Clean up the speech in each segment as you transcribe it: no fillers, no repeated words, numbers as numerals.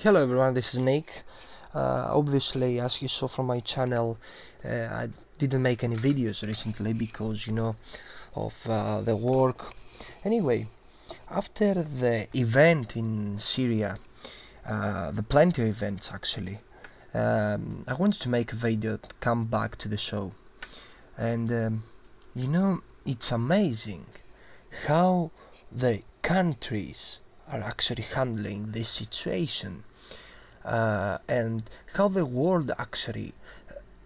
Hello everyone, this is Nick. Obviously, as you saw from my channel, I didn't make any videos recently because, of the work. Anyway, after the event in Syria, the plenty of events actually, I wanted to make a video to come back to the show. And, it's amazing how the countries are actually handling this situation, and how the world actually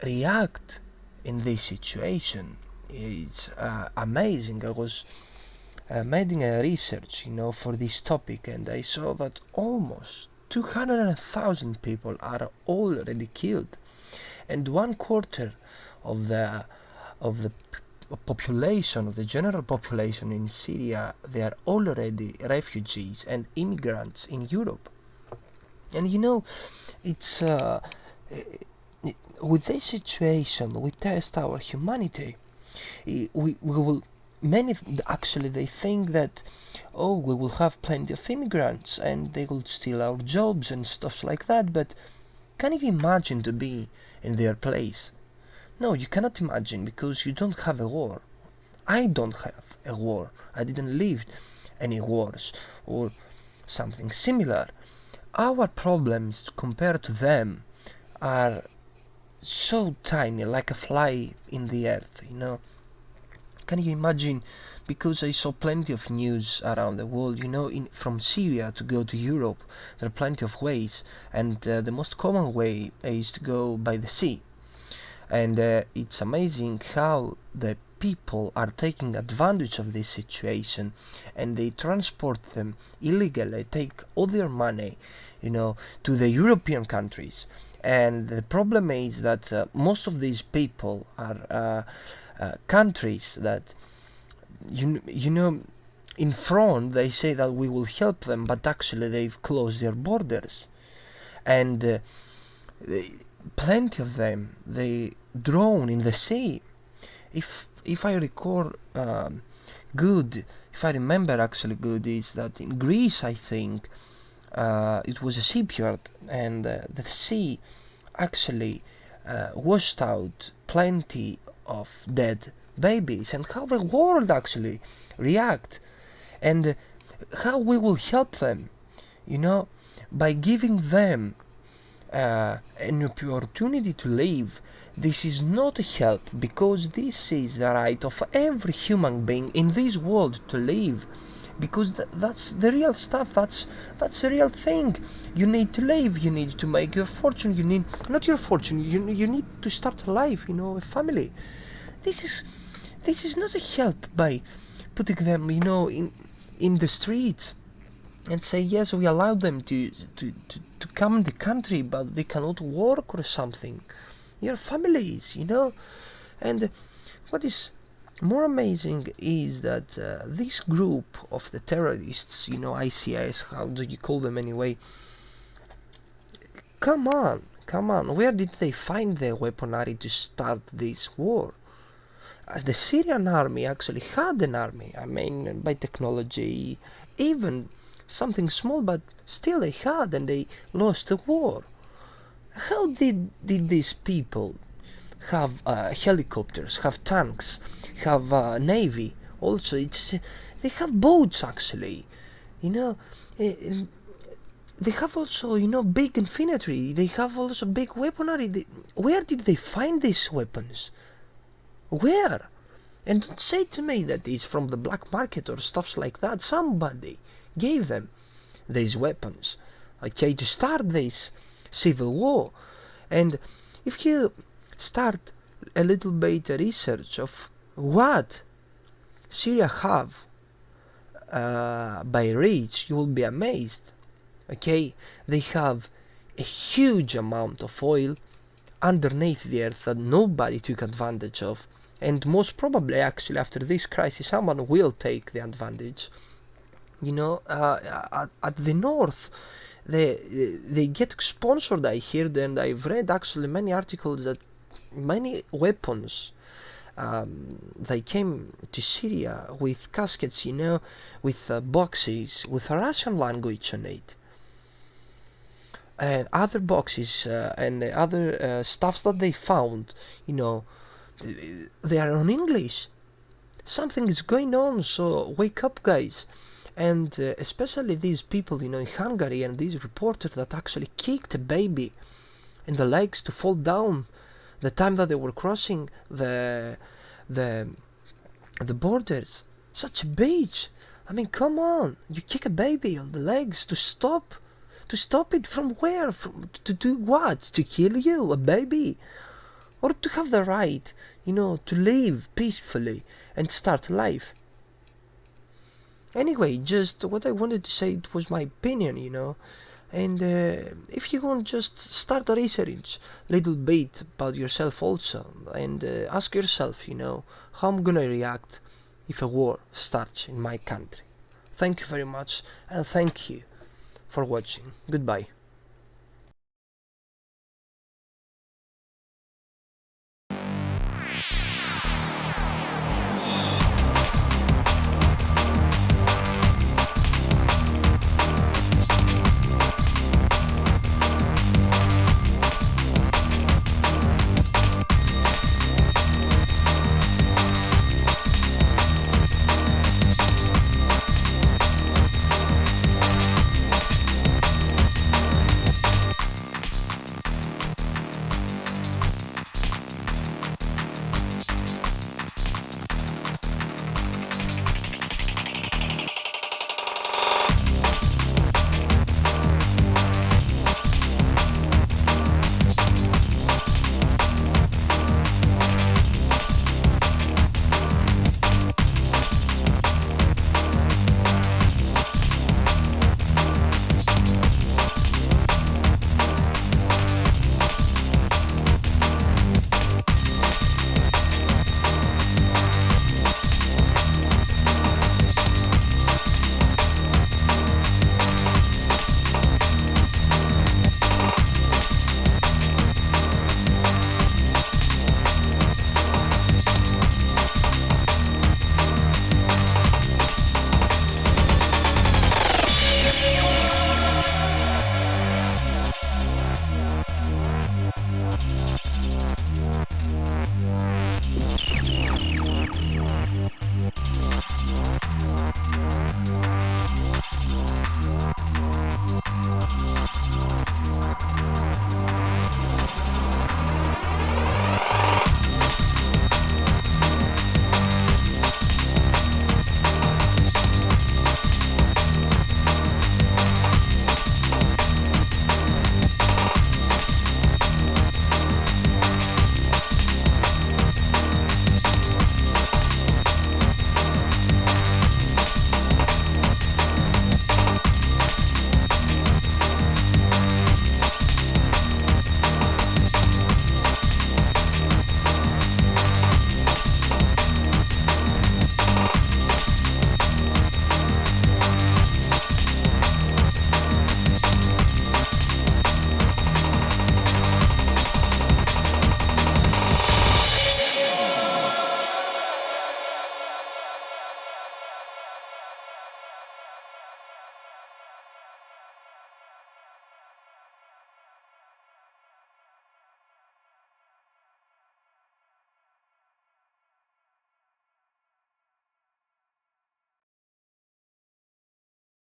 react in this situation is amazing. I was making a research, for this topic, and I saw that almost 200,000 people are already killed, and one quarter of the population, of the general population in Syria, they are already refugees and immigrants in Europe. And it's with this situation we test our humanity. We will many actually they think that, oh, we will have plenty of immigrants and they will steal our jobs and stuff like that, but can you imagine to be in their place? No, you cannot imagine, because you don't have a war. I don't have a war. I didn't live any wars or something similar. Our problems compared to them are so tiny, like a fly in the earth. Can you imagine? Because I saw plenty of news around the world, from Syria to go to Europe, there are plenty of ways, and the most common way is to go by the sea. And it's amazing how the people are taking advantage of this situation, and they transport them illegally, take all their money, to the European countries. And the problem is that most of these people are countries that, in front they say that we will help them, but actually they've closed their borders. And plenty of them, they drown in the sea. If I recall good, if I remember actually good, is that in Greece, I think, it was a shipyard, and the sea actually washed out plenty of dead babies, and how the world actually react, and how we will help them, by giving them an opportunity to live. This is not a help, because this is the right of every human being in this world to live, because that's the real stuff. That's the real thing. You need to live. You need to make your fortune. You need not your fortune. You need to start a life. A family. This is this is not a help by putting them, in the streets and say, yes, we allow them to come in the country, but they cannot work or something. Your families, and what is more amazing is that this group of the terrorists, ICS, how do you call them anyway? Come on, where did they find the weaponry to start this war? As the Syrian army actually had an army, I mean, by technology, even something small, but still they had, and they lost the war. How did these people have helicopters, have tanks, have navy? Also, they have boats actually. You know, eh, they have also, big infantry. They have also big weaponry. Where did they find these weapons? Where? And don't say to me that it's from the black market or stuffs like that. Somebody gave them these weapons, okay, to start this civil war. And if you start a little bit research of what Syria have by reach, you will be amazed. Okay, they have a huge amount of oil underneath the earth that nobody took advantage of, and most probably actually after this crisis someone will take the advantage. At the north, they get sponsored, I heard, and I've read actually many articles that many weapons, they came to Syria with caskets, with boxes with a Russian language on it. and other boxes and other stuffs that they found, you know, they are on English. Something is going on, so wake up, guys. And especially these people, you know, in Hungary, and these reporters that actually kicked a baby in the legs to fall down the time that they were crossing the the borders. Such a bitch. I mean, come on. You kick a baby on the legs to stop. To stop it from where? To do what? To kill you, a baby? Or to have the right, you know, to live peacefully and start life? Anyway, just what I wanted to say, it was my opinion, you know. And if you want, just start a research little bit about yourself also, and ask yourself, you know, how I'm gonna react if a war starts in my country. Thank you very much, and thank you for watching. Goodbye.